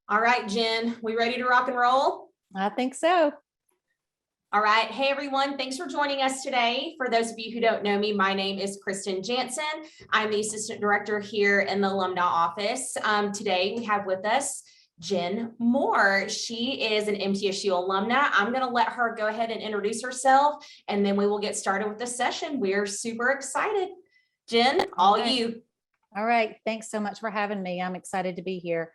All right, Jen, we ready to rock and roll? I think so. All right. Hey, everyone. Thanks for joining us today. For those of you who don't know me, my name is Kristen Jansen. I'm the assistant director here in the alumni office. Today, we have with us Jen Moore. She is an MTSU alumna. I'm going to let her go ahead and introduce herself, and then we will get started with the session. We're super excited. Jen, all you. All right. Thanks so much for having me. I'm excited to be here.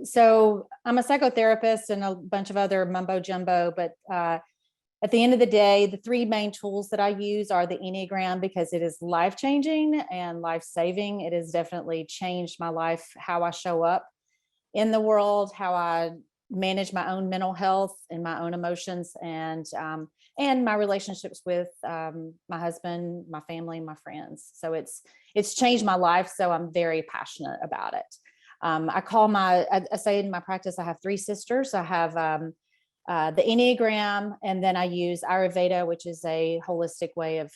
So I'm a psychotherapist and a bunch of other mumbo jumbo, but at the end of the day, the three main tools that I use are the Enneagram, because it is life-changing and life-saving. It has definitely changed my life, how I show up in the world, how I manage my own mental health and my own emotions, and my relationships with my husband, my family, my friends. So it's changed my life. So I'm very passionate about it. I say in my practice, I have three sisters. I have the Enneagram, and then I use Ayurveda, which is a holistic way of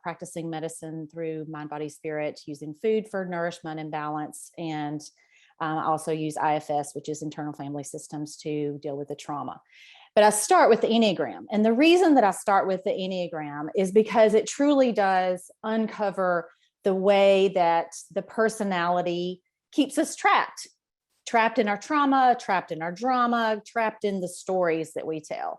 practicing medicine through mind, body, spirit, using food for nourishment and balance. And I also use IFS, which is internal family systems, to deal with the trauma. But I start with the Enneagram. And the reason that I start with the Enneagram is because it truly does uncover the way that the personality keeps us trapped in our trauma, trapped in our drama, trapped in the stories that we tell.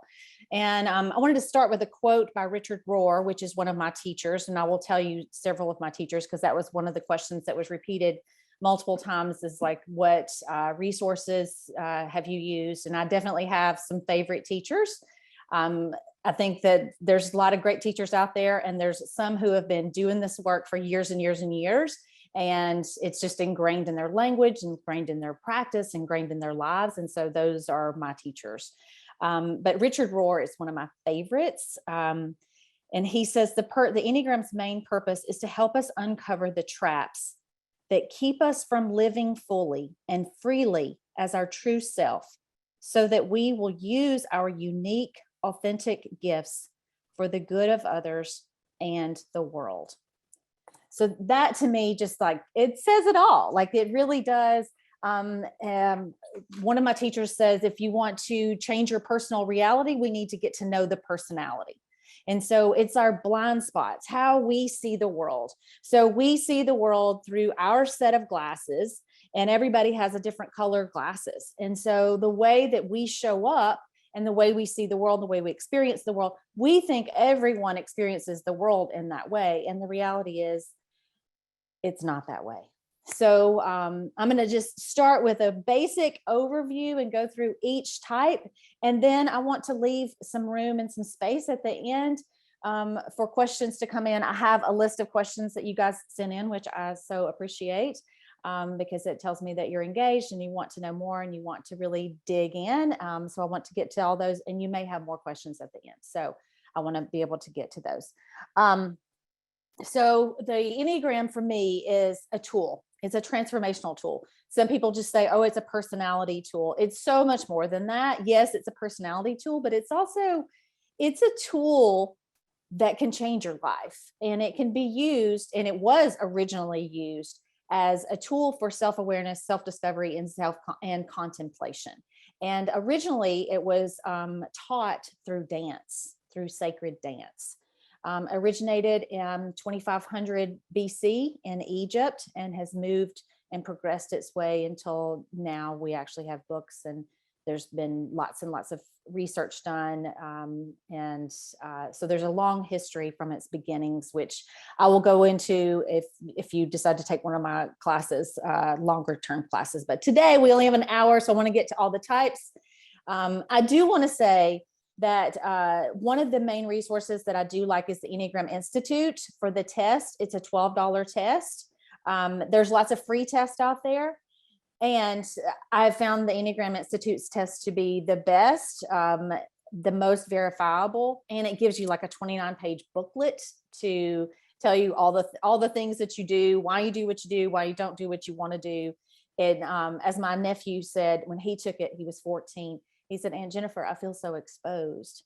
And I wanted to start with a quote by Richard Rohr, which is one of my teachers. And I will tell you several of my teachers, because that was one of the questions that was repeated multiple times, is like, what resources have you used? And I definitely have some favorite teachers. I think that there's a lot of great teachers out there, and there's some who have been doing this work for years and years and years. And it's just ingrained in their language, ingrained in their practice, ingrained in their lives. And so those are my teachers. But Richard Rohr is one of my favorites. And he says the Enneagram's main purpose is to help us uncover the traps that keep us from living fully and freely as our true self, so that we will use our unique, authentic gifts for the good of others and the world. So that, to me, just like, it says it all. Like, it really does. One of my teachers says, if you want to change your personal reality, we need to get to know the personality. And so it's our blind spots, how we see the world. So we see the world through our set of glasses, and everybody has a different color glasses. And so the way that we show up and the way we see the world, the way we experience the world, we think everyone experiences the world in that way. And the reality is, it's not that way. So I'm going to just start with a basic overview and go through each type. And then I want to leave some room and some space at the end for questions to come in. I have a list of questions that you guys sent in, which I so appreciate, because it tells me that you're engaged and you want to know more and you want to really dig in. So I want to get to all those, and you may have more questions at the end. So I want to be able to get to those. So the Enneagram for me is a tool. It's a transformational tool. Some people just say, oh, it's a personality tool. It's so much more than that. Yes, it's a personality tool, but it's a tool that can change your life. And it can be used, and it was originally used as a tool for self-awareness, self-discovery, and contemplation. And originally it was taught through dance, through sacred dance. Originated in 2500 BC in Egypt, and has moved and progressed its way until now. We actually have books, and there's been lots and lots of research done. So there's a long history from its beginnings, which I will go into if you decide to take one of my classes, longer term classes. But today we only have an hour, so I want to get to all the types. I do want to say that one of the main resources that I do like is the Enneagram Institute for the test. It's a $12 test. There's lots of free tests out there. And I've found the Enneagram Institute's test to be the best, the most verifiable. And it gives you like a 29-page booklet to tell you all the things that you do, why you do what you do, why you don't do what you want to do. And as my nephew said, when he took it, he was 14. He said, Aunt Jennifer, I feel so exposed.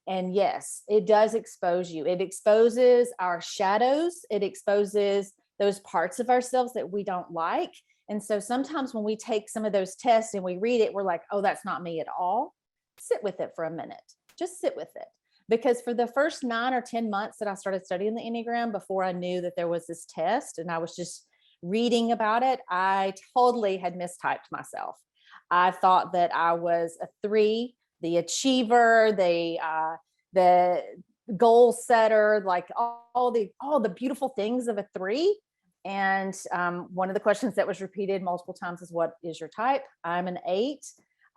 And yes, it does expose you. It exposes our shadows. It exposes those parts of ourselves that we don't like. And so sometimes when we take some of those tests and we read it, we're like, oh, that's not me at all. Sit with it for a minute. Just sit with it. Because for the first 9 or 10 months that I started studying the Enneagram, before I knew that there was this test and I was just reading about it, I totally had mistyped myself. I thought that I was a 3, the achiever, the goal setter, like all the beautiful things of a 3. And one of the questions that was repeated multiple times is, what is your type? I'm an 8.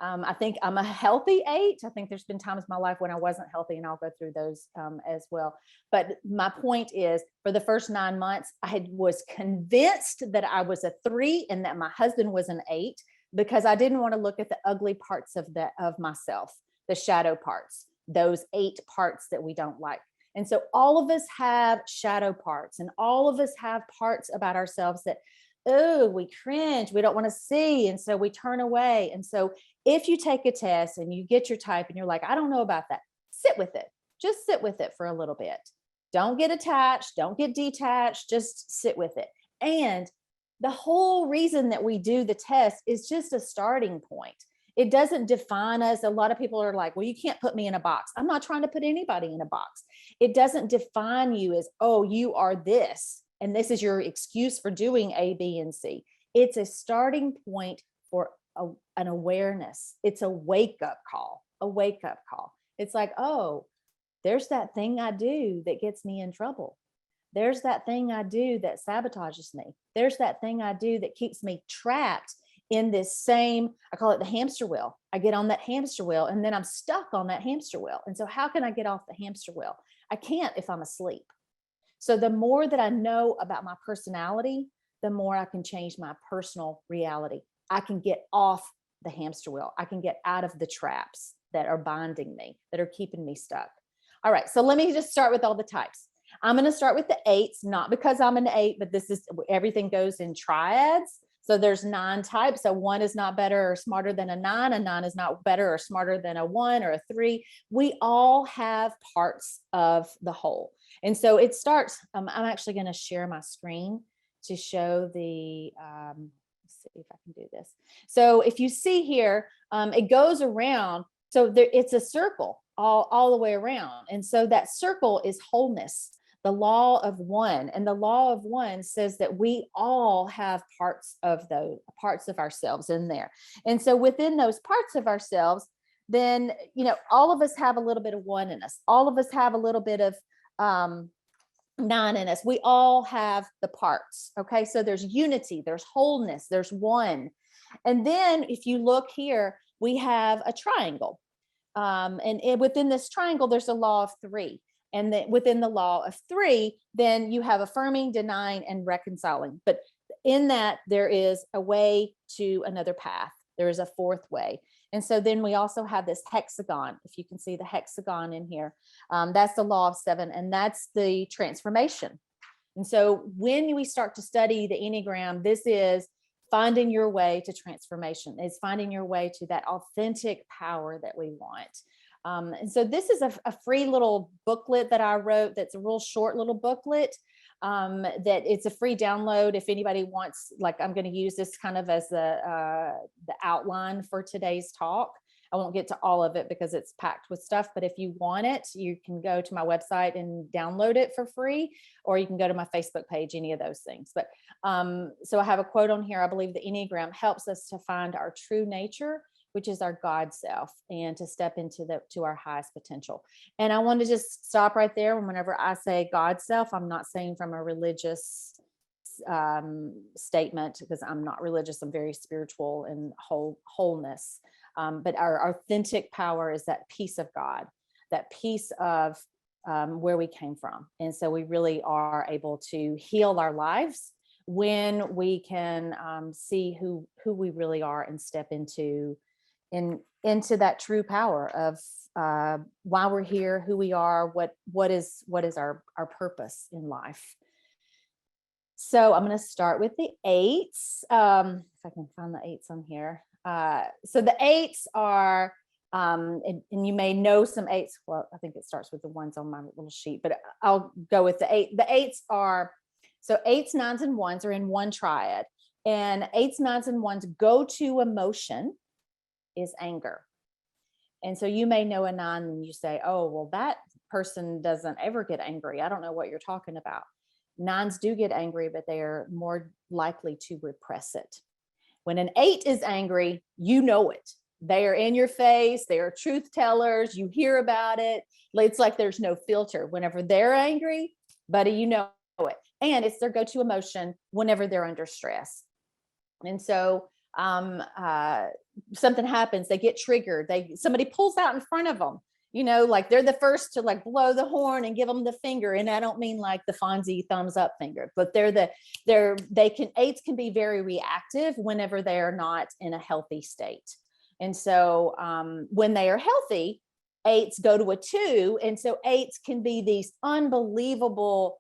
I think I'm a healthy 8. I think there's been times in my life when I wasn't healthy, and I'll go through those as well. But my point is, for the first 9 months, was convinced that I was a 3 and that my husband was an 8, because I didn't want to look at the ugly parts of myself, the shadow parts, those 8 parts that we don't like. And so all of us have shadow parts, and all of us have parts about ourselves that, oh, we cringe, we don't want to see. And so we turn away. And so if you take a test and you get your type and you're like, I don't know about that, sit with it. Just sit with it for a little bit. Don't get attached. Don't get detached. Just sit with it. And the whole reason that we do the test is just a starting point. It doesn't define us. A lot of people are like, well, you can't put me in a box. I'm not trying to put anybody in a box. It doesn't define you as, oh, you are this, and this is your excuse for doing A, B, and C. It's a starting point for an awareness. It's a wake-up call, It's like, oh, there's that thing I do that gets me in trouble. There's that thing I do that sabotages me. There's that thing I do that keeps me trapped in this same, I call it the hamster wheel. I get on that hamster wheel and then I'm stuck on that hamster wheel. And so how can I get off the hamster wheel? I can't if I'm asleep. So the more that I know about my personality, the more I can change my personal reality. I can get off the hamster wheel. I can get out of the traps that are binding me, that are keeping me stuck. All right, so let me just start with all the types. I'm going to start with the 8s, not because I'm an 8, but this is, everything goes in triads. So there's 9 types. So 1 is not better or smarter than a 9. A 9 is not better or smarter than a 1 or a 3. We all have parts of the whole. And so it starts, I'm actually going to share my screen to show the, let's see if I can do this. So if you see here, it goes around. So it's a circle all the way around. And so that circle is wholeness. The law of 1, and the law of 1 says that we all have parts of ourselves in there. And so within those parts of ourselves, then, all of us have a little bit of 1 in us. All of us have a little bit of 9 in us. We all have the parts. Okay. So there's unity, there's wholeness, there's 1. And then if you look here, we have a triangle. And within this triangle, there's a law of 3. And then within the law of 3, then you have affirming, denying, and reconciling. But in that, there is a way to another path. There is a 4th way. And so then we also have this hexagon. If you can see the hexagon in here, that's the law of 7, and that's the transformation. And so when we start to study the Enneagram, this is finding your way to transformation. It's finding your way to that authentic power that we want. And so this is a free little booklet that I wrote. That's a real short little booklet. That it's a free download. If anybody wants, like, I'm going to use this kind of as the outline for today's talk. I won't get to all of it because it's packed with stuff, but if you want it, you can go to my website and download it for free, or you can go to my Facebook page, any of those things. But so I have a quote on here. I believe the Enneagram helps us to find our true nature, which is our God self, and to step into our highest potential. And I want to just stop right there. Whenever I say God self, I'm not saying from a religious statement, because I'm not religious. I'm very spiritual and wholeness. But our authentic power is that peace of God, that peace of where we came from. And so we really are able to heal our lives when we can see who we really are and step into that true power of why we're here, who we are, what is our purpose in life. So I'm going to start with the 8s. If I can find the 8s on here. So the 8s are, and you may know some 8s. Well, I think it starts with the ones on my little sheet, but I'll go with the 8. The 8s are, so 8s, 9s, and 1s are in one triad. And eights, nines, and ones go-to emotion is anger. And so you may know a nine and you say, oh, well, that person doesn't ever get angry. I don't know what you're talking about. Nines do get angry, but they are more likely to repress it. When an eight is angry, you know it. They are in your face. They are truth tellers. You hear about it. It's like there's no filter. Whenever they're angry, buddy, you know it. And it's their go-to emotion whenever they're under stress. And so something happens, they get triggered, somebody pulls out in front of them, like they're the first to like blow the horn and give them the finger. And I don't mean like the Fonzie thumbs up finger, but eights can be very reactive whenever they are not in a healthy state. And so when they are healthy, eights go to a two. And so eights can be these unbelievable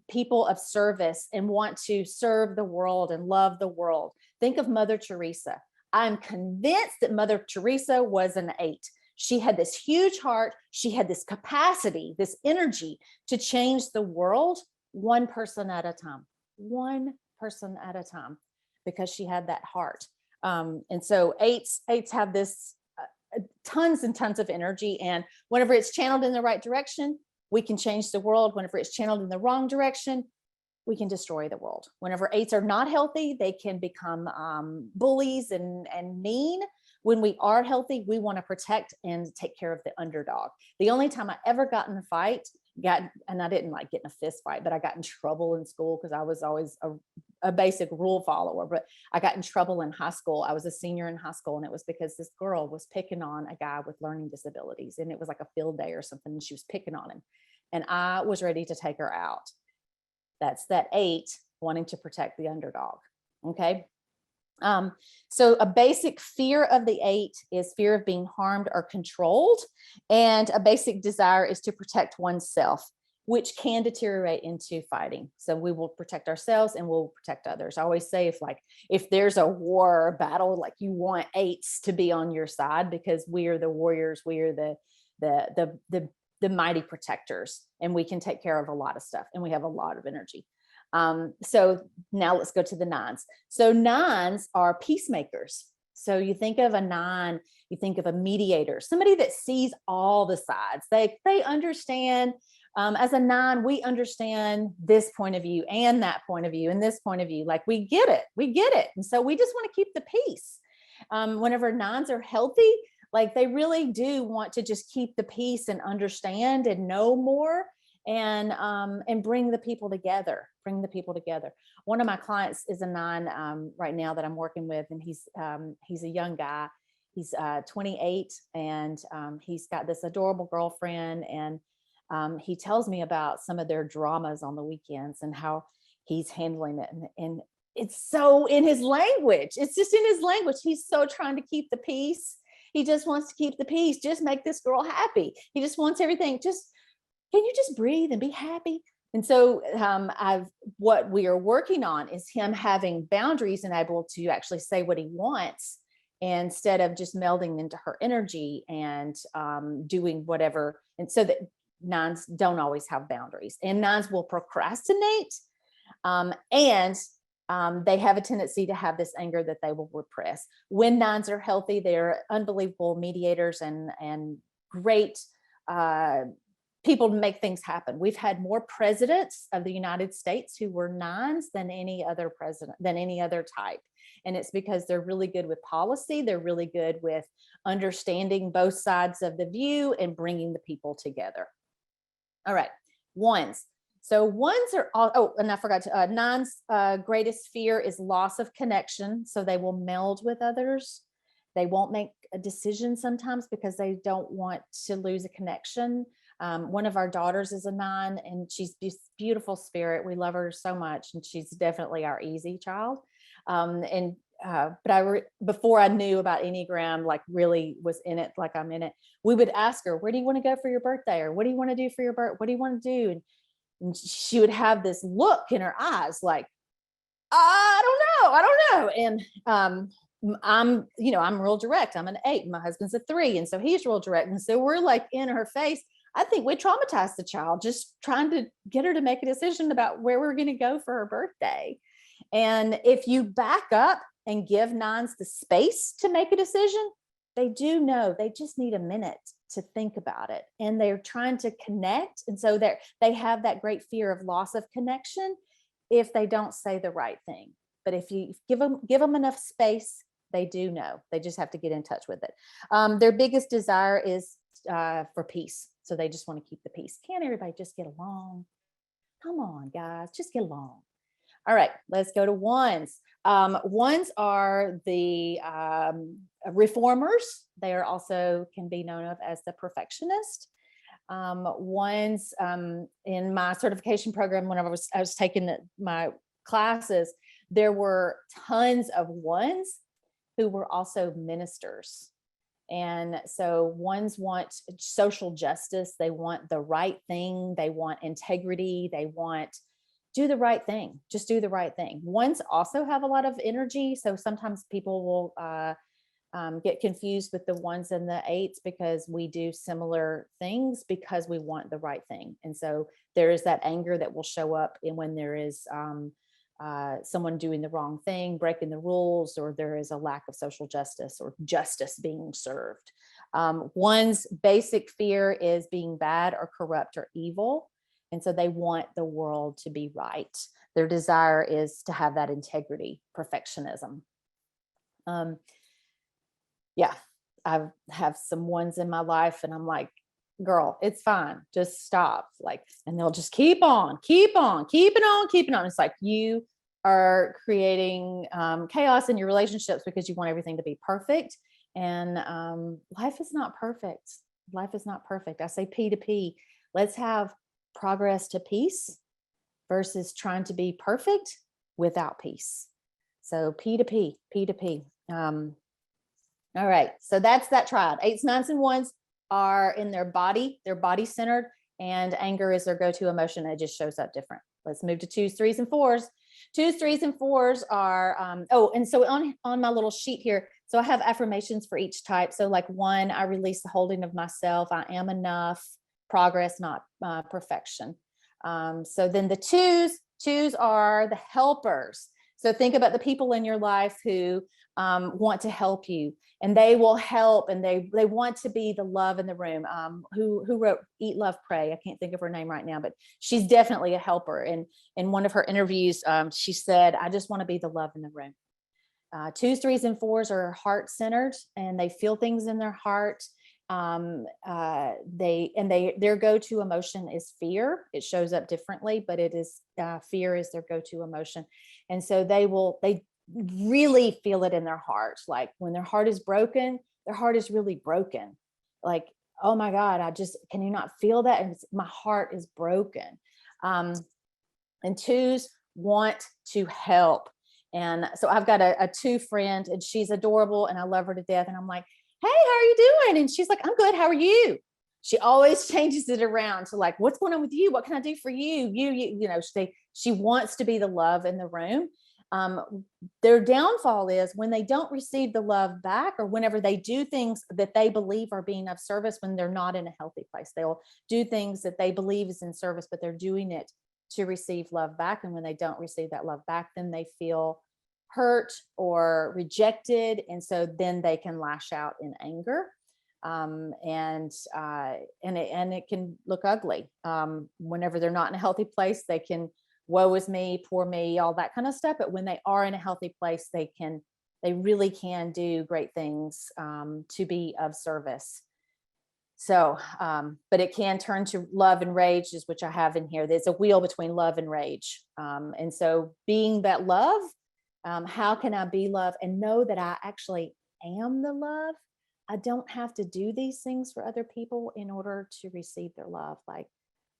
people of service and want to serve the world and love the world. Think of Mother Teresa. I'm convinced that Mother Teresa was an eight. She had this huge heart. She had this capacity, this energy to change the world one person at a time, because she had that heart. And so eights have this tons and tons of energy. And whenever it's channeled in the right direction, we can change the world. Whenever it's channeled in the wrong direction, we can destroy the world. Whenever eights are not healthy, they can become bullies and mean. When we are healthy, we want to protect and take care of the underdog. The only time I ever got in a fight, and I didn't like get in a fist fight, but I got in trouble in school because I was always a basic rule follower. But I got in trouble in high school. I was a senior in high school, and it was because this girl was picking on a guy with learning disabilities, and it was like a field day or something, and she was picking on him, and I was ready to take her out. That's that eight wanting to protect the underdog. Okay. So a basic fear of the eight is fear of being harmed or controlled. And a basic desire is to protect oneself, which can deteriorate into fighting. So we will protect ourselves and we'll protect others. I always say if there's a war or battle, like you want eights to be on your side because we are the warriors. We are the mighty protectors, and we can take care of a lot of stuff, and we have a lot of energy. So now let's go to the nines. So nines are peacemakers. So you think of a nine, you think of a mediator, somebody that sees all the sides. They understand. As a nine, we understand this point of view and that point of view and this point of view. Like we get it. And so we just want to keep the peace. Whenever nines are healthy, like they really do want to just keep the peace and understand and know more and bring the people together. One of my clients is a nine right now that I'm working with, and he's a young guy. He's 28, and he's got this adorable girlfriend, and he tells me about some of their dramas on the weekends and how he's handling it. And it's so in his language. It's just in his language. He's so trying to keep the peace. He just wants to keep the peace. Just make this girl happy. He just wants everything. Can you just breathe and be happy? And so what we are working on is him having boundaries and able to actually say what he wants instead of just melding into her energy and doing whatever. And so that nines don't always have boundaries, and nines will procrastinate, and they have a tendency to have this anger that they will repress. When nines are healthy, they're unbelievable mediators and great people to make things happen. We've had more presidents of the United States who were nines than any other president, than any other type. And it's because they're really good with policy. They're really good with understanding both sides of the view and bringing the people together. All right, ones. So ones are all, and I forgot to, nines' greatest fear is loss of connection. So they will meld with others. They won't make a decision sometimes because they don't want to lose a connection. One of our daughters is a nine, and she's this beautiful spirit. We love her so much, and she's definitely our easy child. But before I knew about Enneagram, like really was in it, like I'm in it, we would ask her, where do you want to go for your birthday? Or what do you want to do for your birthday? What do you want to do? And she would have this look in her eyes, like, I don't know. And I'm real direct. I'm an 8. My husband's a 3. And so he's real direct. And so we're like in her face. I think we traumatized the child just trying to get her to make a decision about where we're going to go for her birthday. And if you back up and give nines the space to make a decision, they do know, they just need a minute to think about it, and they're trying to connect. And so they have that great fear of loss of connection if they don't say the right thing. But if you give them enough space, they do know. They just have to get in touch with it. Their biggest desire is for peace. So they just want to keep the peace. Can't everybody just get along? Come on, guys, just get along. All right, let's go to ones. Ones are the reformers. They are also can be known of as the perfectionist. Ones in my certification program, when I was taking my classes, there were tons of ones who were also ministers. And so ones want social justice. They want the right thing. They want integrity. They want do the right thing. Just do the right thing. Ones also have a lot of energy. So sometimes people will get confused with the ones and the eights because we do similar things because we want the right thing. And so there is that anger that will show up in when there is someone doing the wrong thing, breaking the rules, or there is a lack of social justice or justice being served. One's basic fear is being bad or corrupt or evil. And so they want the world to be right. Their desire is to have that integrity, perfectionism. Yeah, I have some ones in my life and I'm like, girl, it's fine. Just stop. Like, and they'll just keep on, keeping on. It's like you are creating chaos in your relationships because you want everything to be perfect. And life is not perfect. Life is not perfect. I say P to P. Let's have progress to peace versus trying to be perfect without peace. So P to P, P to P. All right. So that's that triad. Eights, nines, and ones are in their body. They're body centered, and anger is their go-to emotion. It just shows up different. Let's move to twos, threes, and fours. Twos, threes, and fours are, and so on my little sheet here, so I have affirmations for each type. So like one, I release the holding of myself. I am enough. Progress, not perfection. So then the twos are the helpers. So think about the people in your life who want to help you, and they will help, and they want to be the love in the room. Who wrote Eat, Love, Pray? I can't think of her name right now, but she's definitely a helper. And in one of her interviews, she said, I just want to be the love in the room. Twos, threes, and fours are heart-centered, and they feel things in their heart. Their go-to emotion is fear. It shows up differently, but it is fear is their go-to emotion. And so they really feel it in their heart. Like when their heart is broken, their heart is really broken. Like, oh my God, can you not feel that? And my heart is broken. And twos want to help. And so I've got a two friend, and she's adorable and I love her to death. And I'm like, hey, how are you doing? And she's like, I'm good. How are you? She always changes it around to like, what's going on with you? What can I do for you? She wants to be the love in the room. Their downfall is when they don't receive the love back, or whenever they do things that they believe are being of service when they're not in a healthy place. They'll do things that they believe is in service, but they're doing it to receive love back. And when they don't receive that love back, then they feel hurt or rejected. And so then they can lash out in anger. And it can look ugly. Whenever they're not in a healthy place, they can, woe is me, poor me, all that kind of stuff. But when they are in a healthy place, they really can do great things to be of service. So, but it can turn to love and rage, which I have in here. There's a wheel between love and rage. And so being that love, how can I be love and know that I actually am the love? I don't have to do these things for other people in order to receive their love. Like,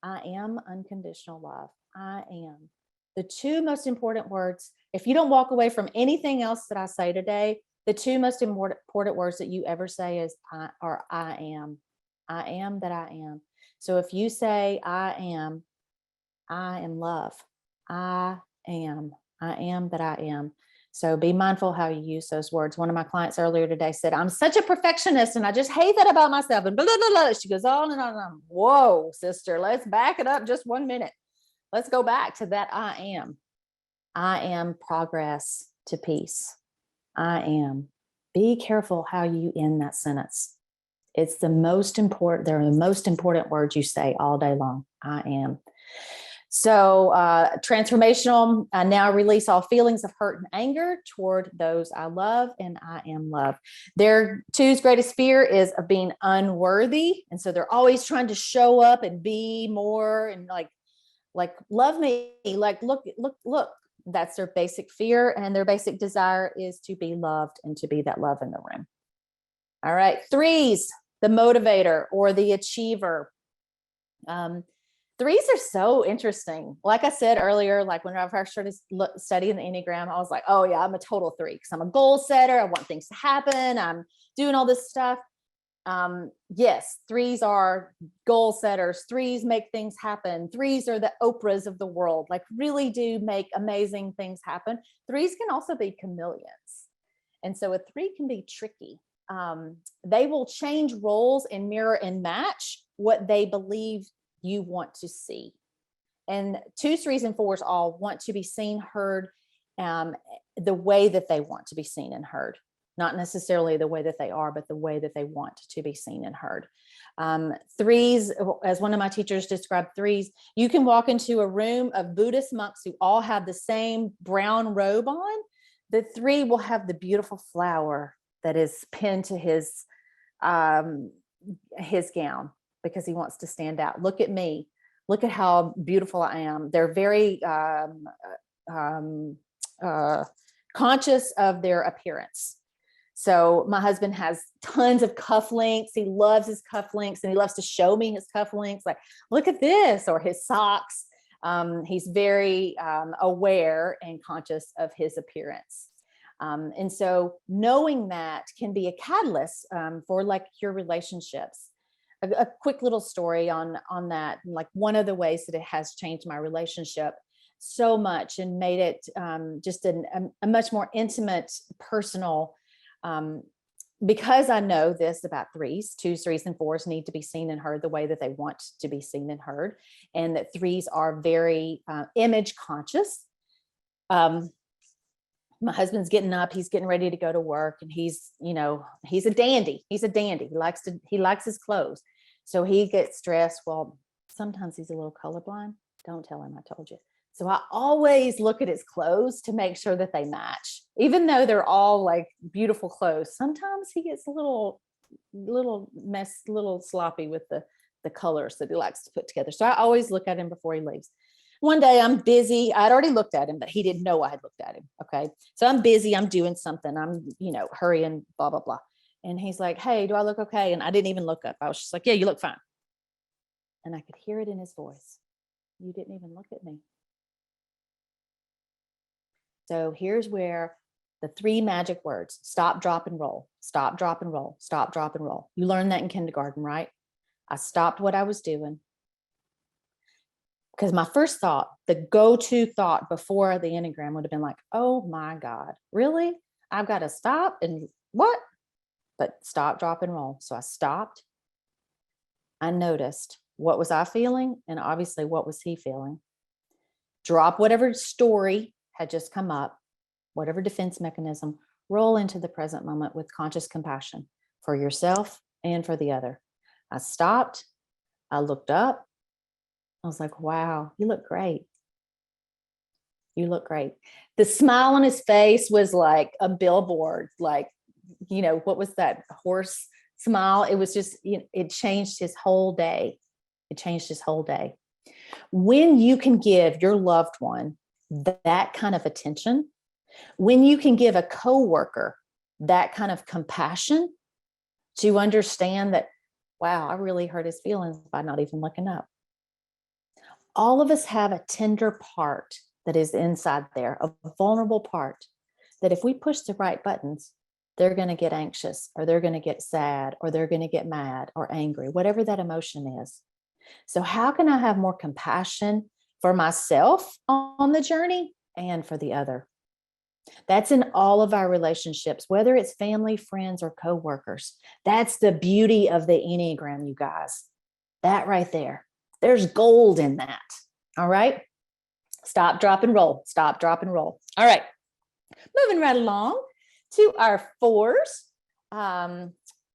I am unconditional love. I am. The two most important words, if you don't walk away from anything else that I say today, the two most important words that you ever say is I am. I am that I am. So if you say I am love. I am that I am. So be mindful how you use those words. One of my clients earlier today said, I'm such a perfectionist and I just hate that about myself. And blah, blah, blah, blah. She goes on and on and on. Whoa, sister, let's back it up just 1 minute. Let's go back to that I am. I am progress to peace. I am. Be careful how you end that sentence. It's the most important. They're the most important words you say all day long. I am. So transformational, I now release all feelings of hurt and anger toward those I love, and I am love. Their two's greatest fear is of being unworthy. And so they're always trying to show up and be more and like love me, like look. That's their basic fear, and their basic desire is to be loved and to be that love in the room. All right, threes, the motivator or the achiever. Threes are so interesting. Like I said earlier, like when I first started studying the Enneagram, I was like, oh yeah, I'm a total three because I'm a goal setter. I want things to happen. I'm doing all this stuff. Yes, threes are goal setters. Threes make things happen. Threes are the Oprahs of the world, like really do make amazing things happen. Threes can also be chameleons. And so a three can be tricky. They will change roles and mirror and match what they believe you want to see. And twos, threes, and fours all want to be seen, heard, the way that they want to be seen and heard. Not necessarily the way that they are, but the way that they want to be seen and heard. Threes, as one of my teachers described threes, you can walk into a room of Buddhist monks who all have the same brown robe on. The three will have the beautiful flower that is pinned to his gown because he wants to stand out. Look at me. Look at how beautiful I am. They're very conscious of their appearance. So my husband has tons of cufflinks. He loves his cufflinks and he loves to show me his cufflinks. Like, look at this, or his socks. He's very aware and conscious of his appearance. And so knowing that can be a catalyst for like your relationships. A quick little story on that. Like one of the ways that it has changed my relationship so much and made it just a much more intimate, personal, because I know this about threes, twos, threes, and fours need to be seen and heard the way that they want to be seen and heard. And that threes are very image conscious. My husband's getting up, he's getting ready to go to work, and he's a dandy. He's a dandy. He likes his clothes. So he gets dressed. Well, sometimes he's a little colorblind. Don't tell him I told you. So I always look at his clothes to make sure that they match, even though they're all like beautiful clothes. Sometimes he gets a little sloppy with the colors that he likes to put together. So I always look at him before he leaves. One day I'm busy. I'd already looked at him, but he didn't know I had looked at him. Okay. So I'm busy. I'm doing something. I'm, hurrying, blah, blah, blah. And he's like, hey, do I look okay? And I didn't even look up. I was just like, yeah, you look fine. And I could hear it in his voice. You didn't even look at me. So here's where the three magic words: stop, drop, and roll. Stop, drop, and roll. Stop, drop, and roll. You learned that in kindergarten, right? I stopped what I was doing. Because my first thought, the go-to thought before the Enneagram would have been like, oh my God, really? I've got to stop and what? But stop, drop, and roll. So I stopped. I noticed, what was I feeling? And obviously, what was he feeling? Drop whatever story had just come up, whatever defense mechanism, roll into the present moment with conscious compassion for yourself and for the other. I stopped. I looked up. I was like, wow, you look great. You look great. The smile on his face was like a billboard, like, what was that horse smile? It was just, it changed his whole day. It changed his whole day. When you can give your loved one that kind of attention, when you can give a coworker that kind of compassion to understand that, wow, I really hurt his feelings by not even looking up. All of us have a tender part that is inside there, a vulnerable part that if we push the right buttons, they're going to get anxious, or they're going to get sad, or they're going to get mad or angry, whatever that emotion is. So how can I have more compassion for myself on the journey and for the other? That's in all of our relationships, whether it's family, friends, or coworkers. That's the beauty of the Enneagram, you guys. That right there. There's gold in that. All right. Stop, drop, and roll. Stop, drop, and roll. All right. Moving right along to our fours.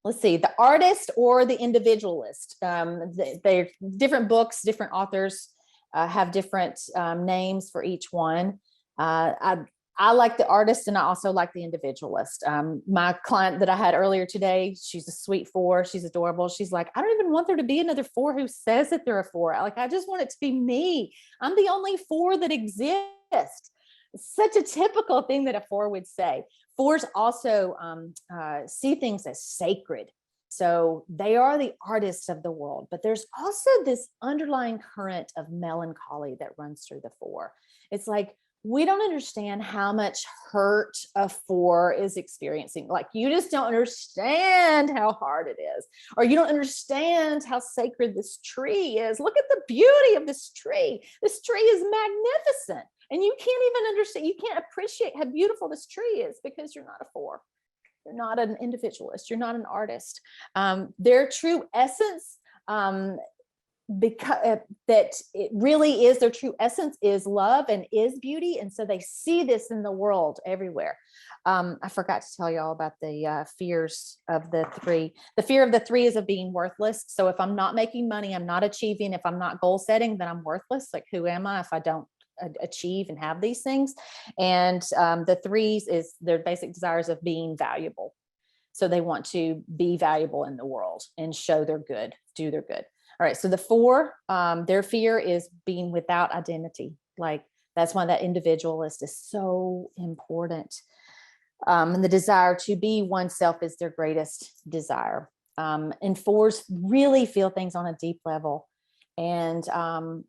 Let's see, the artist or the individualist. They're different books, different authors have different names for each one. I like the artist and I also like the individualist. My client that I had earlier today, she's a sweet four. She's adorable. She's like, I don't even want there to be another four who says that they're a four. Like, I just want it to be me. I'm the only four that exists. Such a typical thing that a four would say. Fours also see things as sacred. So they are the artists of the world, but there's also this underlying current of melancholy that runs through the four. It's like, we don't understand how much hurt a four is experiencing. Like, you just don't understand how hard it is, or you don't understand how sacred this tree is. Look at the beauty of this tree. This tree is magnificent. And you can't even understand, you can't appreciate how beautiful this tree is because you're not a four. You're not an individualist. You're not an artist. Their true essence, because that it really is their true essence is love and is beauty. And so they see this in the world everywhere. I forgot to tell you all about the fears of the three. The fear of the three is of being worthless. So if I'm not making money, I'm not achieving. If I'm not goal setting, then I'm worthless. Like, who am I if I don't achieve and have these things? And the threes is their basic desires of being valuable. So they want to be valuable in the world and show they're good, do their good. All right. So the four, their fear is being without identity. Like, that's why that individualist is so important. And the desire to be oneself is their greatest desire. And fours really feel things on a deep level. And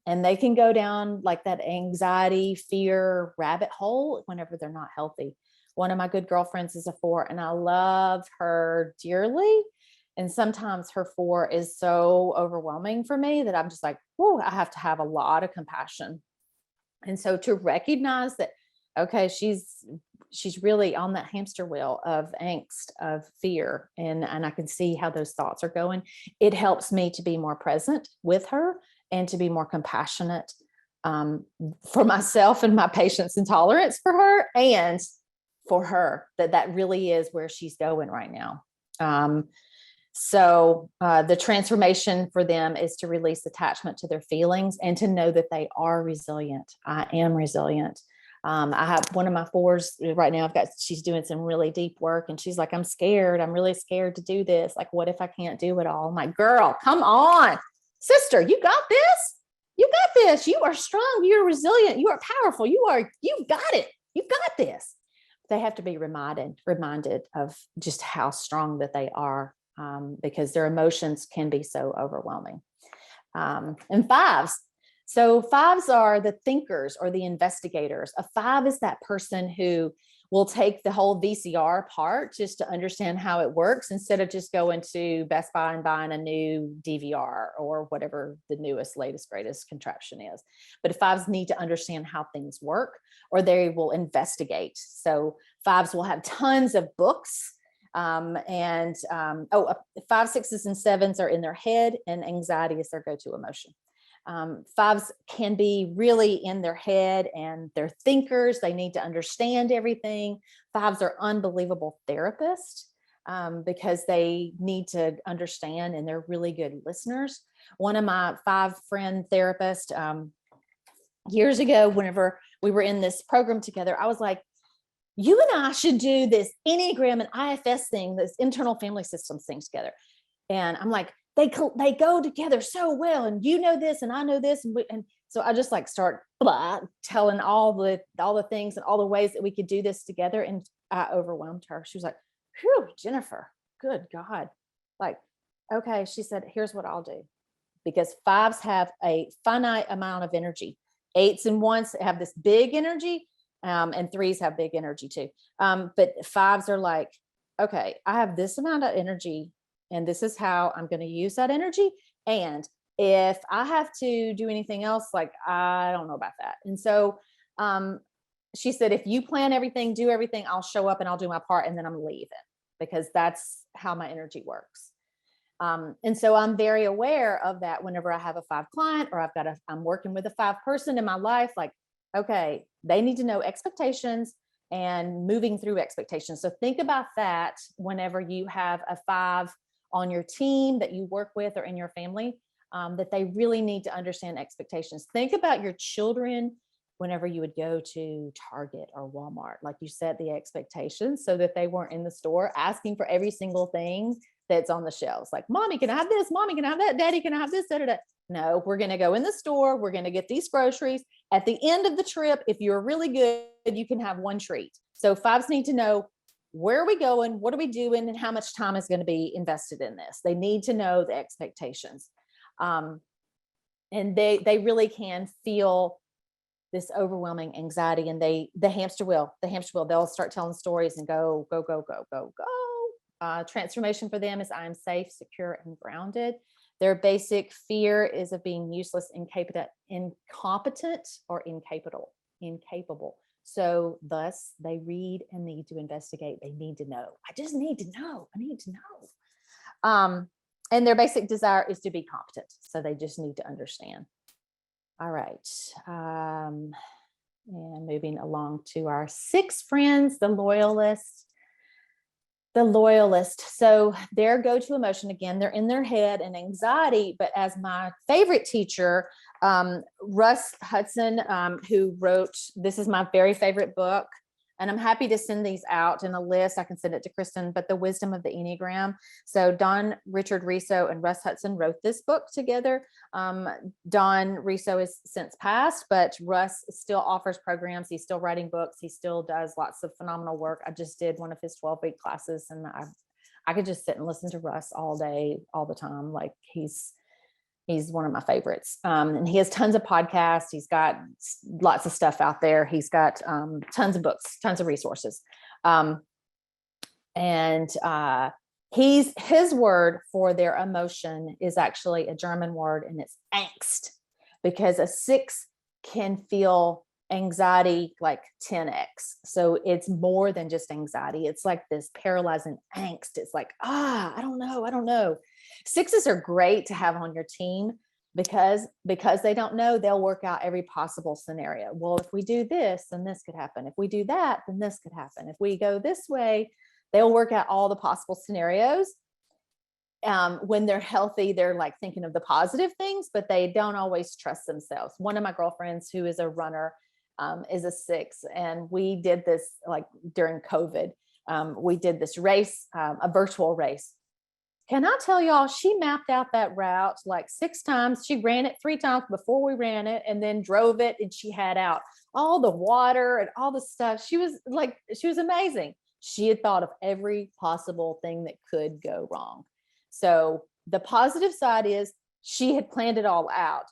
they can go down like that anxiety, fear rabbit hole whenever they're not healthy. One of my good girlfriends is a four, and I love her dearly. And sometimes her four is so overwhelming for me that I'm just like, whoa, I have to have a lot of compassion. And so to recognize that, okay, she's really on that hamster wheel of angst, of fear, and I can see how those thoughts are going. It helps me to be more present with her and to be more compassionate for myself and my patience and tolerance for her, and for her, that really is where she's going right now. So the transformation for them is to release attachment to their feelings and to know that they are resilient. I am resilient. I have one of my fours right now. She's doing some really deep work, and she's like, I'm scared. I'm really scared to do this. Like, what if I can't do it all? I'm like, girl, come on, sister, you got this. You got this. You are strong. You're resilient. You are powerful. You've got it. You've got this. They have to be reminded of just how strong that they are. Because their emotions can be so overwhelming. And fives. So fives are the thinkers or the investigators. A five is that person who will take the whole VCR apart just to understand how it works, instead of just going to Best Buy and buying a new DVR or whatever the newest, latest, greatest contraption is. But fives need to understand how things work, or they will investigate. So fives will have tons of books. Fives, sixes, and sevens are in their head, and anxiety is their go-to emotion. Fives can be really in their head, and they're thinkers. They need to understand everything. Fives are unbelievable therapists because they need to understand, and they're really good listeners. One of my five friend therapists years ago, whenever we were in this program together, I was like, you and I should do this Enneagram and IFS thing, this internal family systems thing together. And I'm like, they go together so well. And you know this, and I know this. And so I just like start telling all the things and all the ways that we could do this together. And I overwhelmed her. She was like, whew, Jennifer, good God. Like, okay. She said, here's what I'll do. Because fives have a finite amount of energy. Eights and ones have this big energy. And threes have big energy too. But fives are like, okay, I have this amount of energy, and this is how I'm going to use that energy. And if I have to do anything else, like, I don't know about that. And so she said, if you plan everything, do everything, I'll show up and I'll do my part and then I'm leaving, because that's how my energy works. And so I'm very aware of that whenever I have a 5 client, or I'm working with a 5 person in my life, like, okay, they need to know expectations and moving through expectations. So think about that whenever you have a 5 on your team that you work with or in your family, that they really need to understand expectations. Think about your children whenever you would go to Target or Walmart, like you set the expectations so that they weren't in the store asking for every single thing that's on the shelves. Like, mommy, can I have this? Mommy, can I have that? Daddy, can I have this? Da, da, da. No, we're going to go in the store. We're going to get these groceries. At the end of the trip, if you're really good, you can have one treat. So 5s need to know, where are we going? What are we doing? And how much time is going to be invested in this? They need to know the expectations. And they really can feel this overwhelming anxiety, and the hamster wheel, they'll start telling stories and go, go, go, go, go, go. Transformation for them is I'm safe, secure, and grounded. Their basic fear is of being useless, incompetent, or incapable. So thus they read and need to investigate. They need to know. I just need to know. I need to know. And their basic desire is to be competent. So they just need to understand. All right. And moving along to our 6 friends, the loyalists. So their go-to emotion, again, they're in their head and anxiety, but as my favorite teacher, Russ Hudson, who wrote, this is my very favorite book, and I'm happy to send these out in a list. I can send it to Kristen, but The Wisdom of the Enneagram. So Don Richard Riso and Russ Hudson wrote this book together. Don Riso is since passed, but Russ still offers programs. He's still writing books. He still does lots of phenomenal work. I just did one of his 12-week classes, and I could just sit and listen to Russ all day, all the time. Like he's one of my favorites. And he has tons of podcasts. He's got lots of stuff out there. He's got tons of books, tons of resources. His word for their emotion is actually a German word, and it's angst, because a 6 can feel anxiety like 10x. So it's more than just anxiety. It's like this paralyzing angst. It's like, I don't know. 6s are great to have on your team because they don't know, they'll work out every possible scenario. Well, if we do this, then this could happen. If we do that, then this could happen. If we go this way, they'll work out all the possible scenarios. When they're healthy, they're like thinking of the positive things, but they don't always trust themselves. One of my girlfriends who is a runner is a 6, and we did this like during COVID. We did this race, a virtual race. Can I tell y'all, she mapped out that route like 6 times. She ran it 3 times before we ran it, and then drove it, and she had out all the water and all the stuff. She was amazing. She had thought of every possible thing that could go wrong. So the positive side is she had planned it all out,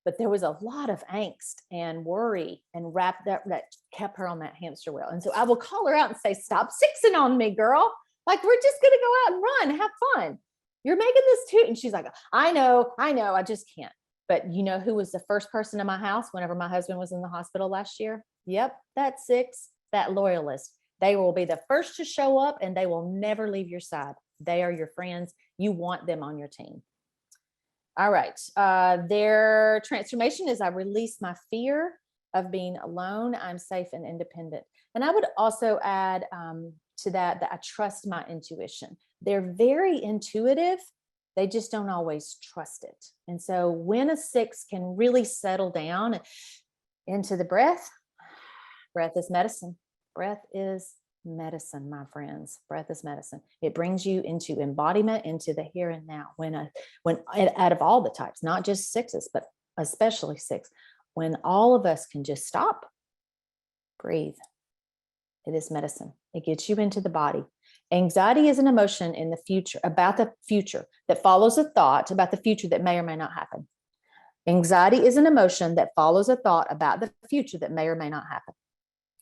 but there was a lot of angst and worry and that kept her on that hamster wheel. And so I will call her out and say, stop 6ing on me, girl. Like, we're just going to go out and run, have fun. You're making this too. And she's like, I know, I just can't. But you know who was the first person in my house whenever my husband was in the hospital last year? Yep, that 6, that loyalist. They will be the first to show up, and they will never leave your side. They are your friends. You want them on your team. All right. Their transformation is I release my fear of being alone. I'm safe and independent. And I would also add to that I trust my intuition. They're very intuitive. They just don't always trust it. And so when a 6 can really settle down into the breath is medicine. Breath is medicine, my friends. Breath is medicine. It brings you into embodiment, into the here and now. When out of all the types, not just 6s, but especially 6, when all of us can just stop, breathe, it is medicine. It gets you into the body. Anxiety is an emotion in the future, about the future, that follows a thought about the future that may or may not happen. Anxiety is an emotion that follows a thought about the future that may or may not happen.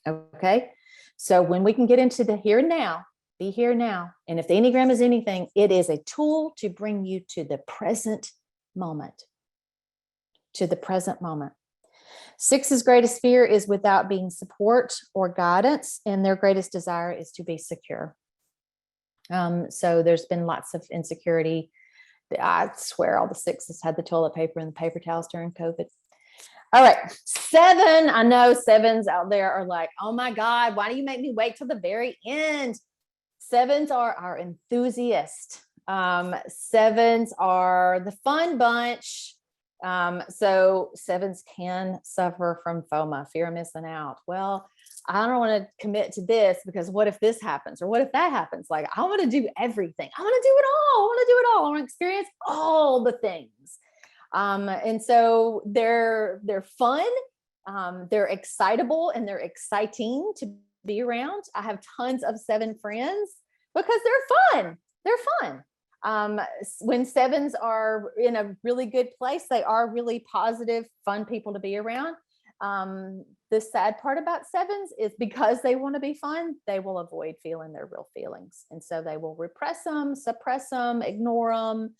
Okay. So when we can get into the here and now, be here now. And if the Enneagram is anything, it is a tool to bring you to the present moment. To the present moment. Six's greatest fear is without being support or guidance, and their greatest desire is to be secure. So there's been lots of insecurity. I swear all the sixes had the toilet paper and the paper towels during COVID. All right, seven. I know sevens out there are like, oh my God, why do you make me wait till the very end? Sevens are our enthusiast. Sevens are the fun bunch. So sevens can suffer from FOMO, fear of missing out. Well, I don't want to commit to this because what if this happens or what if that happens? Like, I want to do everything. I want to do it all. I want to do it all. I want to experience all the things. And so they're fun. They're excitable and they're exciting to be around. I have tons of seven friends because they're fun. They're fun. When sevens are in a really good place, they are really positive, fun people to be around. The sad part about sevens is because they want to be fun, they will avoid feeling their real feelings. And so they will repress them, suppress them, ignore them,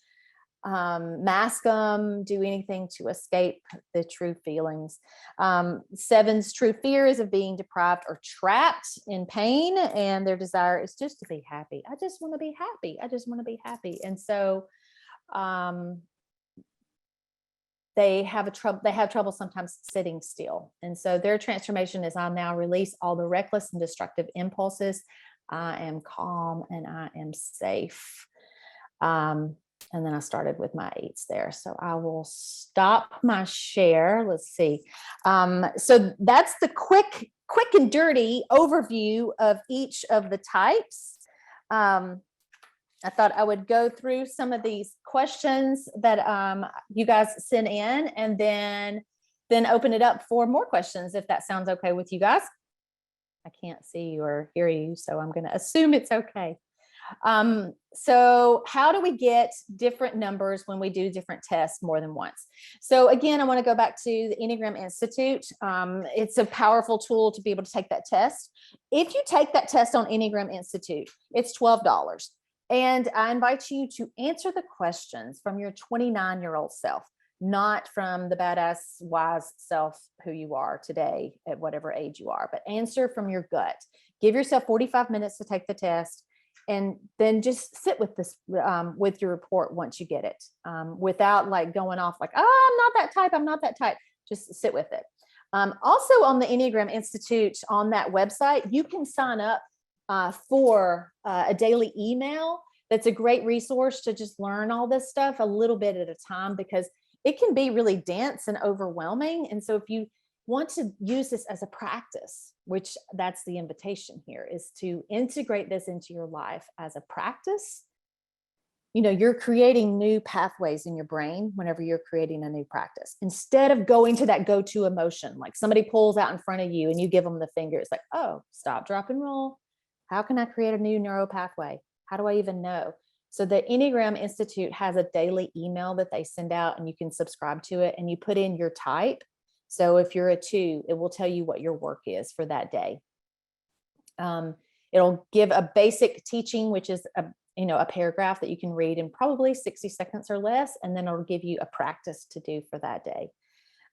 mask them, do anything to escape the true feelings. Seven's true fear is of being deprived or trapped in pain, and their desire is just to be happy. I just want to be happy. I just want to be happy. And so they have trouble sometimes sitting still. And so their transformation is, I now release all the reckless and destructive impulses. I am calm and I am safe. And then I started with my eights there. So I will stop my share. Let's see. So that's the quick and dirty overview of each of the types. I thought I would go through some of these questions that you guys sent in, and then open it up for more questions, if that sounds okay with you guys. I can't see you or hear you, so I'm going to assume it's okay. So how do we get different numbers when we do different tests more than once? So again, I want to go back to the Enneagram Institute. It's a powerful tool to be able to take that test. If you take that test on Enneagram Institute, it's $12. And I invite you to answer the questions from your 29-year-old self, not from the badass, wise self who you are today at whatever age you are, but answer from your gut. Give yourself 45 minutes to take the test, and then just sit with this, with your report once you get it, without like going off like, oh, I'm not that type. I'm not that type. Just sit with it. Also on the Enneagram Institute, on that website, you can sign up for a daily email. That's a great resource to just learn all this stuff a little bit at a time, because it can be really dense and overwhelming. And so if you want to use this as a practice, which that's the invitation here, is to integrate this into your life as a practice. You know, you're creating new pathways in your brain whenever you're creating a new practice. Instead of going to that go-to emotion, like somebody pulls out in front of you and you give them the finger, it's like, oh, stop, drop, and roll. How can I create a new neural pathway? How do I even know? So the Enneagram Institute has a daily email that they send out, and you can subscribe to it, and you put in your type. So if you're a 2, it will tell you what your work is for that day. It'll give a basic teaching, which is a paragraph that you can read in probably 60 seconds or less, and then it'll give you a practice to do for that day.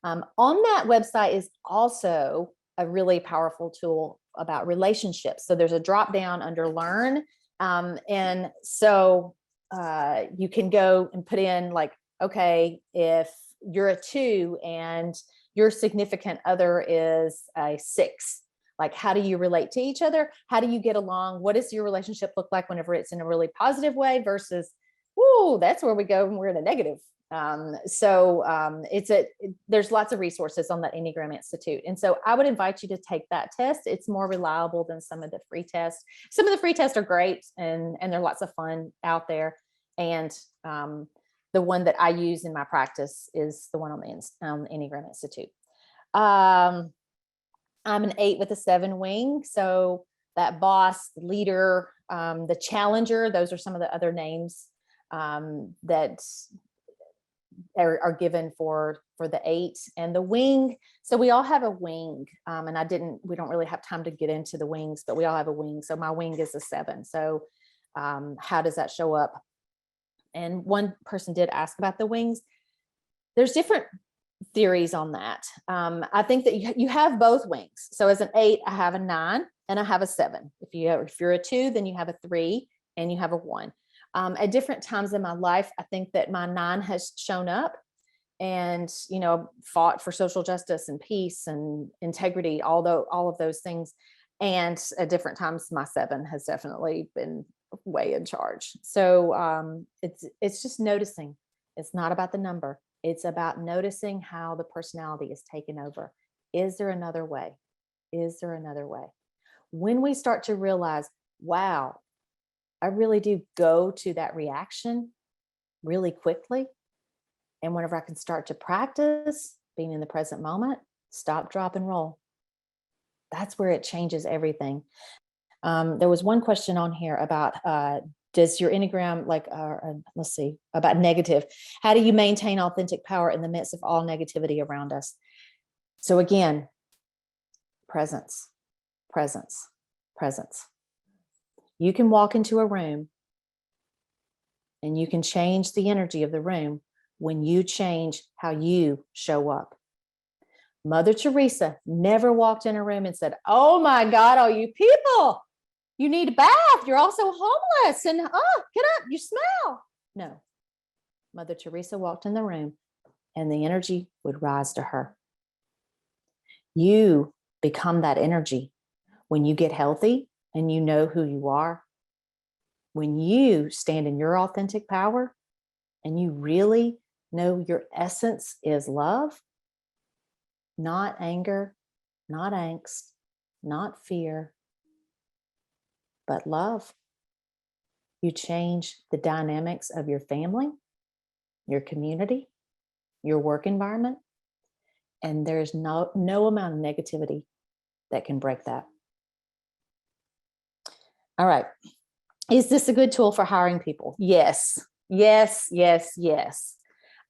On that website is also a really powerful tool about relationships. So there's a drop down under Learn. And so you can go and put in like, okay, if you're a 2 and your significant other is a 6, like, how do you relate to each other? How do you get along? What does your relationship look like whenever it's in a really positive way versus, whoo, that's where we go when we're in a negative. There's lots of resources on the Enneagram Institute. And so I would invite you to take that test. It's more reliable than some of the free tests. Some of the free tests are great, and there are lots of fun out there. And the one that I use in my practice is the one on the Enneagram Institute. I'm an 8 with a 7 wing. So that boss, the leader, the challenger, those are some of the other names that are given for the 8 and the wing. So we all have a wing, and we don't really have time to get into the wings, but we all have a wing. So my wing is a 7. So how does that show up? And one person did ask about the wings. There's different theories on that. I think that you have both wings. So as an 8, I have a 9 and I have a 7. If you're a 2, then you have a 3 and you have a 1. At different times in my life, I think that my 9 has shown up and, fought for social justice and peace and integrity, although all of those things. And at different times, my 7 has definitely been way in charge. So it's just noticing. It's not about the number. It's about noticing how the personality is taken over. Is there another way? Is there another way? When we start to realize, wow, I really do go to that reaction really quickly. And whenever I can start to practice being in the present moment, stop, drop, and roll. That's where it changes everything. There was one question on here about does your Enneagram, let's see, about negative. How do you maintain authentic power in the midst of all negativity around us? So again, presence, presence, presence. You can walk into a room and you can change the energy of the room when you change how you show up. Mother Teresa never walked in a room and said, "Oh my God, all you people, you need a bath. You're also homeless. And get up, you smell." No. Mother Teresa walked in the room and the energy would rise to her. You become that energy when you get healthy and you know who you are. When you stand in your authentic power and you really know your essence is love, not anger, not angst, not fear, but love. You change the dynamics of your family, your community, your work environment, and there's no amount of negativity that can break that. All right. Is this a good tool for hiring people? Yes, yes, yes, yes.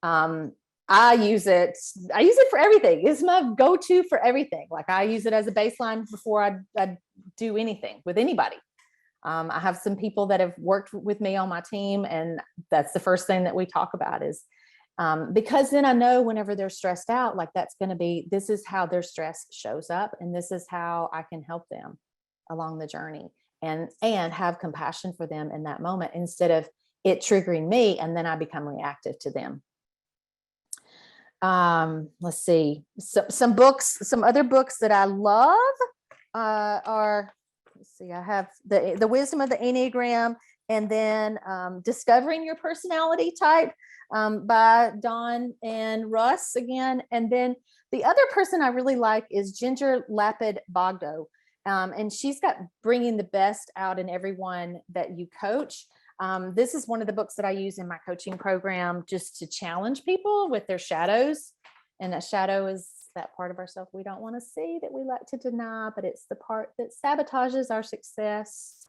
I use it for everything. It's my go-to for everything. Like I use it as a baseline before I do anything with anybody. I have some people that have worked with me on my team, and that's the first thing that we talk about is because then I know whenever they're stressed out, like this is how their stress shows up, and this is how I can help them along the journey and have compassion for them in that moment instead of it triggering me and then I become reactive to them. Let's see, some other books that I love are, let's see, I have the Wisdom of the Enneagram, and then Discovering Your Personality Type by Dawn and Russ again. And then the other person I really like is Ginger Lapid Bogdo. And she's got Bringing the Best Out in Everyone That You Coach. This is one of the books that I use in my coaching program just to challenge people with their shadows. And that shadow is that part of ourselves we don't want to see, that we like to deny, but it's the part that sabotages our success.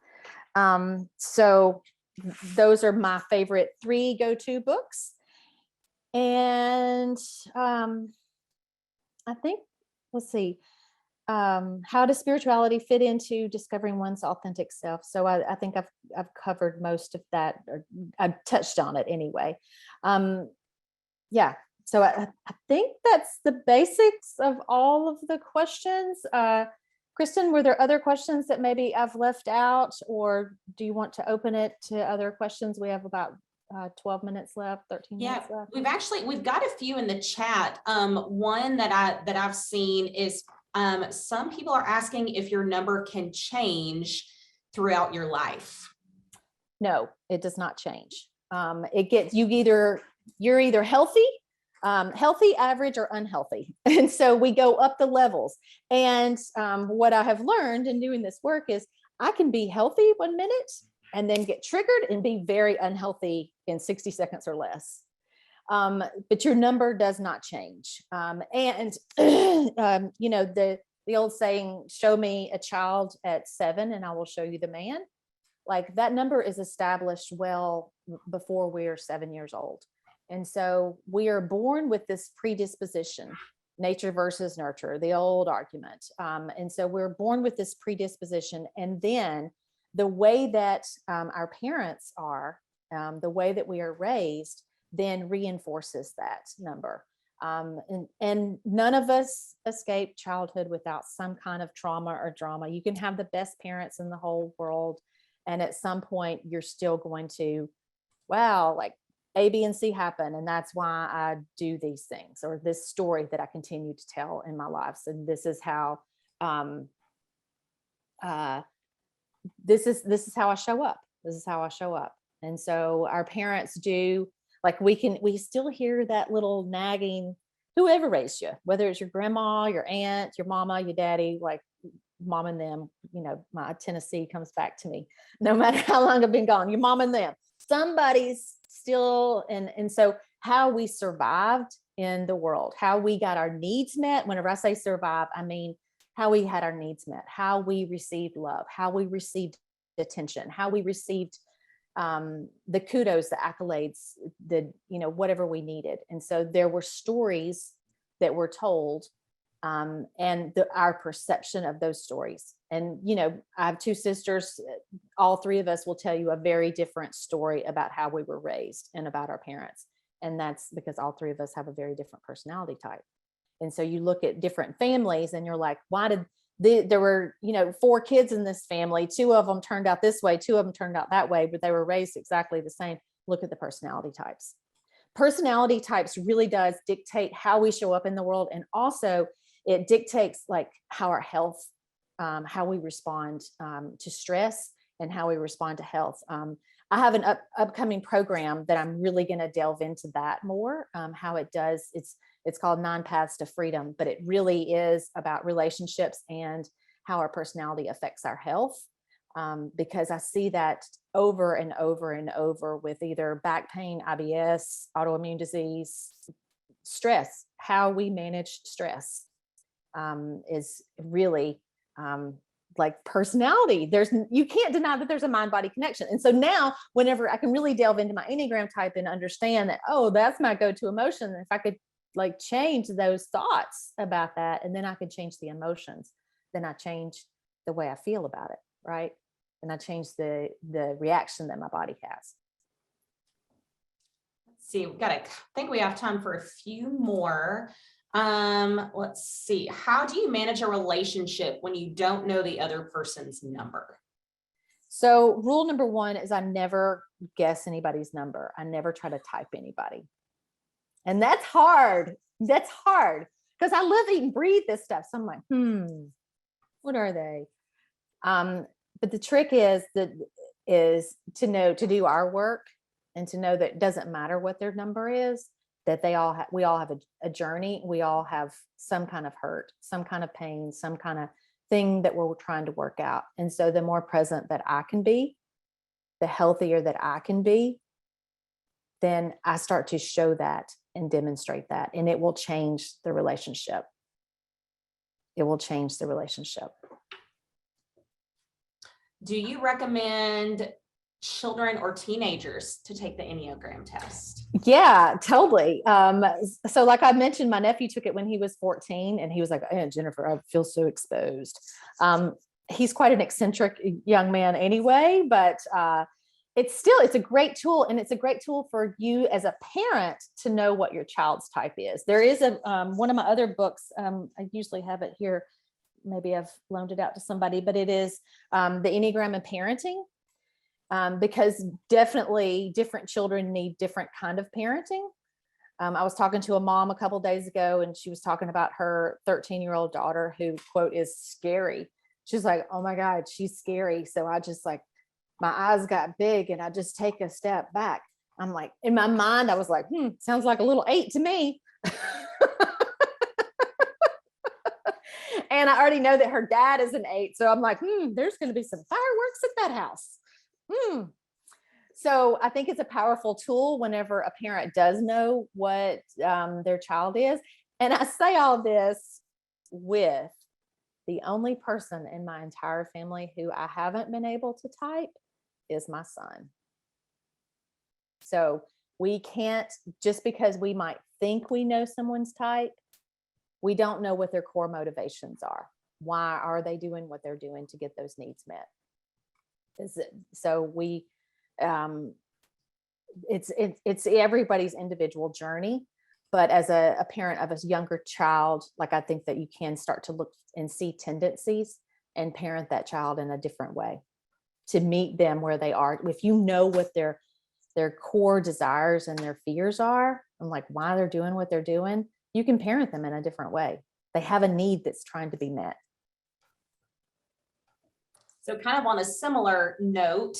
So those are my favorite 3 go-to books. And I think, let's see, how does spirituality fit into discovering one's authentic self? So I think I've covered most of that, or I've touched on it anyway. Yeah. So I think that's the basics of all of the questions. Kristen, were there other questions that maybe I've left out, or do you want to open it to other questions? We have about 12 minutes left, 13 minutes left. We've got a few in the chat. One that I've seen is some people are asking if your number can change throughout your life. No, it does not change. You're either healthy, average, or unhealthy. And so we go up the levels. And what I have learned in doing this work is I can be healthy 1 minute and then get triggered and be very unhealthy in 60 seconds or less. But your number does not change. And the old saying, show me a child at 7 and I will show you the man. Like that number is established well before we're 7 years old. And so we are born with this predisposition, nature versus nurture, the old argument. And so we're born with this predisposition. And then the way that our parents are, the way that we are raised, then reinforces that number. And none of us escape childhood without some kind of trauma or drama. You can have the best parents in the whole world, and at some point you're still going to, wow, like A, B, and C happen, and that's why I do these things, or this story that I continue to tell in my lives. And this is how this is how I show up. This is how I show up. And so our parents do, like, we still hear that little nagging, whoever raised you, whether it's your grandma, your aunt, your mama, your daddy, like mom and them, my Tennessee comes back to me no matter how long I've been gone, your mom and them, somebody's still. And so how we survived in the world, how we got our needs met. Whenever I say survive, I mean how we had our needs met, how we received love, how we received attention, how we received the kudos, the accolades, whatever we needed. And so there were stories that were told, and our perception of those stories. And, I have two sisters. All three of us will tell you a very different story about how we were raised and about our parents. And that's because all three of us have a very different personality type. And so you look at different families and you're like, why did there were, 4 kids in this family, 2 of them turned out this way, 2 of them turned out that way, but they were raised exactly the same. Look at the personality types. Personality types really does dictate how we show up in the world. And also it dictates like how our health, how we respond to stress, and how we respond to health. I have an upcoming program that I'm really going to delve into that more, how it does. It's called 9 Paths to Freedom, but it really is about relationships and how our personality affects our health. Because I see that over and over and over with either back pain, IBS, autoimmune disease, stress. How we manage stress is really like personality. You can't deny that there's a mind-body connection. And so now whenever I can really delve into my Enneagram type and understand that, oh, that's my go-to emotion. And if I could like change those thoughts about that, and then I could change the emotions, then I change the way I feel about it. Right. And I change the reaction that my body has. Let's see, I think we have time for a few more. Let's see. How do you manage a relationship when you don't know the other person's number? So rule number 1 is I never guess anybody's number. I never try to type anybody. And that's hard. That's hard because I live, eat, and breathe this stuff. So I'm like, what are they? But the trick is to know, to do our work and to know that it doesn't matter what their number is, that we all have a journey. We all have some kind of hurt, some kind of pain, some kind of thing that we're trying to work out. And so the more present that I can be, the healthier that I can be, then I start to show that and demonstrate that, and it will change the relationship. It will change the relationship. Do you recommend children or teenagers to take the Enneagram test? Yeah, totally. So like I mentioned, my nephew took it when he was 14, and he was like, oh, Jennifer, I feel so exposed. He's quite an eccentric young man anyway, but it's a great tool, and it's a great tool for you as a parent to know what your child's type is. There is one of my other books. I usually have it here. Maybe I've loaned it out to somebody, but it is the Enneagram and Parenting, because definitely different children need different kind of parenting. I was talking to a mom a couple of days ago, and she was talking about her 13-year-old daughter who, quote, is scary. She's like, oh my God, she's scary. So I just like, my eyes got big and I just take a step back. I'm like, in my mind, I was like, sounds like a little 8 to me. And I already know that her dad is an 8. So I'm like, there's going to be some fireworks at that house. So I think it's a powerful tool whenever a parent does know what their child is. And I say all this with the only person in my entire family who I haven't been able to type is my son. So we can't, just because we might think we know someone's type, we don't know what their core motivations are. Why are they doing what they're doing to get those needs met? It's everybody's individual journey, But as a parent of a younger child, like I think that you can start to look and see tendencies and parent that child in a different way to meet them where they are. If you know what their core desires and their fears are, and like why they're doing what they're doing, you can parent them in a different way. They have a need that's trying to be met. So kind of on a similar note,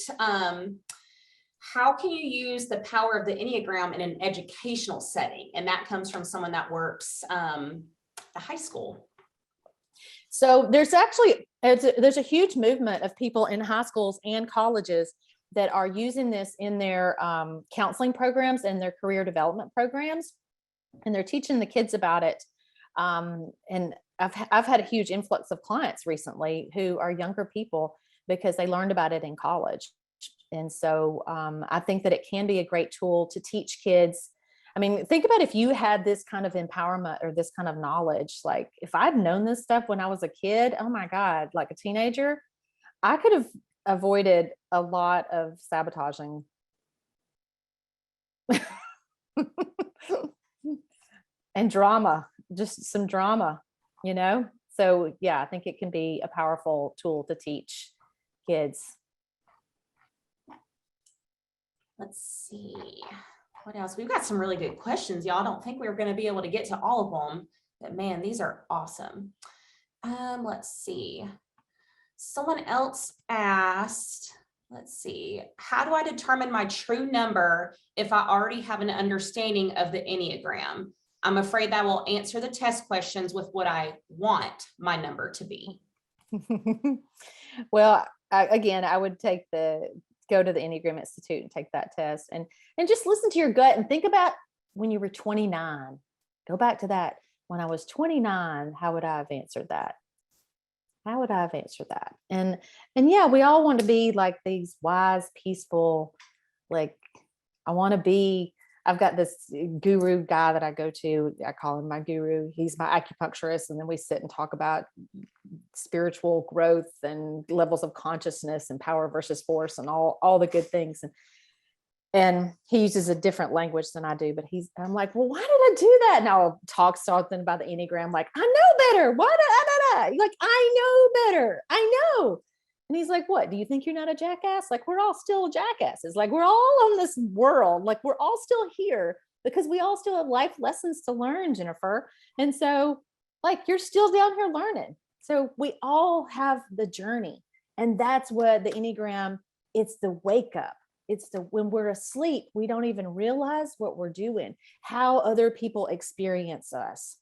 how can you use the power of the Enneagram in an educational setting? And that comes from someone that works the high school. So there's actually, there's a huge movement of people in high schools and colleges that are using this in their counseling programs and their career development programs. And they're teaching the kids about it. And I've had a huge influx of clients recently who are younger people because they learned about it in college. And so I think that it can be a great tool to teach kids. I mean, think about if you had this kind of empowerment or this kind of knowledge, like if I'd known this stuff when I was a kid, oh my God, like a teenager, I could have avoided a lot of sabotaging. And drama, just some drama, you know? So yeah, I think it can be a powerful tool to teach kids. Let's see. What else? We've got some really good questions, y'all. I don't think we're going to be able to get to all of them, but man, these are awesome. Let's see. Someone else asked, let's see, how do I determine my true number if I already have an understanding of the Enneagram? I'm afraid that will answer the test questions with what I want my number to be. Well, I would go to the Enneagram Institute and take that test and just listen to your gut and think about when you were 29. Go back to that. When I was 29, how would I have answered that? How would I have answered that? And yeah, we all want to be like these wise, peaceful, like I've got this guru guy that I go to. I call him my guru. He's my acupuncturist. And then we sit and talk about spiritual growth and levels of consciousness and power versus force and all the good things. And he uses a different language than I do, but I'm like, well, why did I do that? And I'll talk something about the Enneagram. Like, I know better. Why did like, I know better. I know. And he's like, what, do you think you're not a jackass? Like, we're all still jackasses. Like, we're all on this world. Like, we're all still here because we all still have life lessons to learn, Jennifer. And so like, you're still down here learning. So we all have the journey. And that's what the Enneagram, it's the wake up. It's when we're asleep, we don't even realize what we're doing, how other people experience us.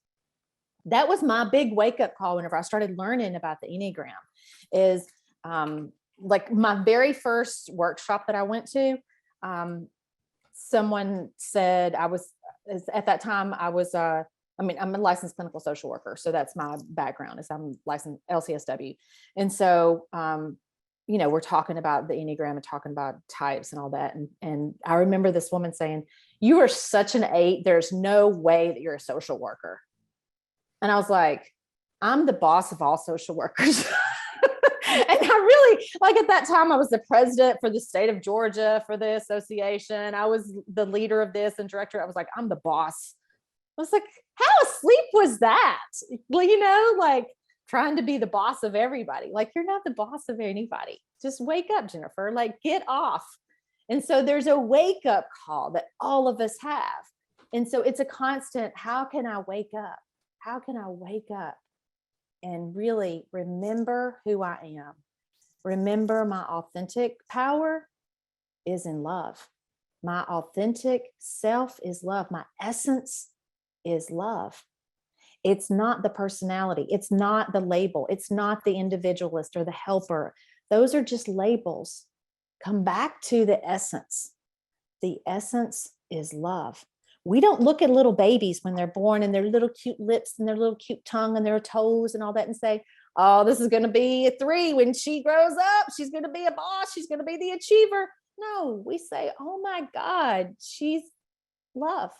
That was my big wake up call whenever I started learning about the Enneagram is like my very first workshop that I went to, someone said at that time I'm a licensed clinical social worker. So that's my background is I'm licensed LCSW. And so, we're talking about the Enneagram and talking about types and all that. And I remember this woman saying, you are such an 8. There's no way that you're a social worker. And I was like, I'm the boss of all social workers. And I really, like at that time, I was the president for the state of Georgia for the association. I was the leader of this and director. I was like, I'm the boss. I was like, how asleep was that? Well, like trying to be the boss of everybody. Like, you're not the boss of anybody. Just wake up, Jennifer, like get off. And so there's a wake up call that all of us have. And so it's a constant, how can I wake up? How can I wake up and really remember who I am? Remember my authentic power is in love. My authentic self is love. My essence is love. It's not the personality. It's not the label. It's not the individualist or the helper. Those are just labels. Come back to the essence. The essence is love. We don't look at little babies when they're born and their little cute lips and their little cute tongue and their toes and all that and say, oh, this is going to be a 3 when she grows up. She's going to be a boss. She's going to be the achiever. No, we say, oh my God, she's love.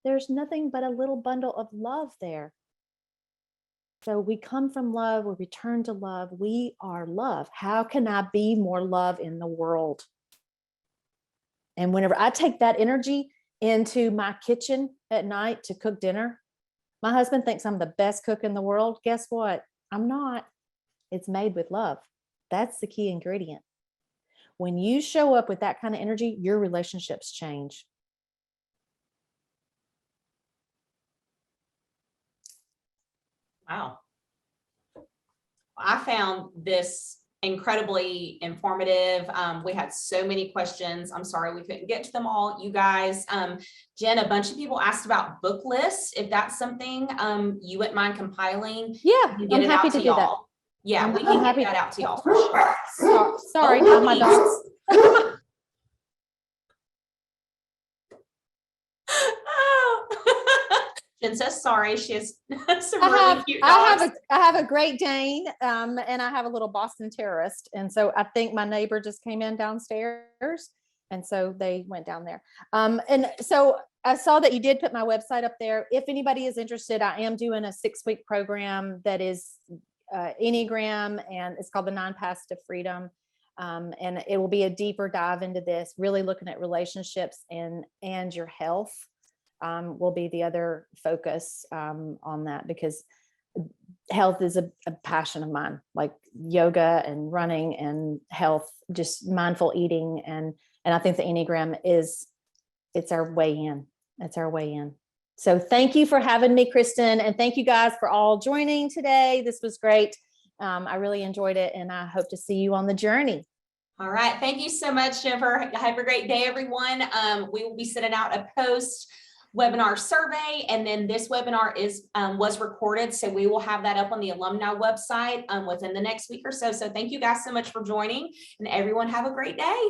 There's nothing but a little bundle of love there. So we come from love, we return to love. We are love. How can I be more love in the world? And whenever I take that energy into my kitchen at night to cook dinner. My husband thinks I'm the best cook in the world. Guess what? I'm not. It's made with love. That's the key ingredient. When you show up with that kind of energy, your relationships change. Wow. I found this incredibly informative. We had so many questions. I'm sorry we couldn't get to them all, you guys. Jen, a bunch of people asked about book lists. If that's something you wouldn't mind compiling, Yeah, get I'm it happy out to to do that. y'all. Yeah, I'm we can get happy. that out to y'all for sure. Sorry, Oh, my dog. Jen says sorry. She has some really cute I dogs. have a Great Dane, and I have a little Boston Terrier. And so I think my neighbor just came in downstairs, and so they went down there. And so I saw that you did put my website up there. If anybody is interested, I am doing a 6-week program that is Enneagram, and it's called the 9 Paths to Freedom. And it will be a deeper dive into this, really looking at relationships and your health. Will be the other focus on that, because health is a passion of mine, like yoga and running and health, just mindful eating. And I think the Enneagram it's our way in. It's our way in. So thank you for having me, Kristen. And thank you guys for all joining today. This was great. I really enjoyed it, and I hope to see you on the journey. All right. Thank you so much, Jennifer. Have a great day, everyone. We will be sending out a post webinar survey, and then this webinar was recorded, so we will have that up on the alumni website within the next week or so. So thank you guys so much for joining, and everyone have a great day.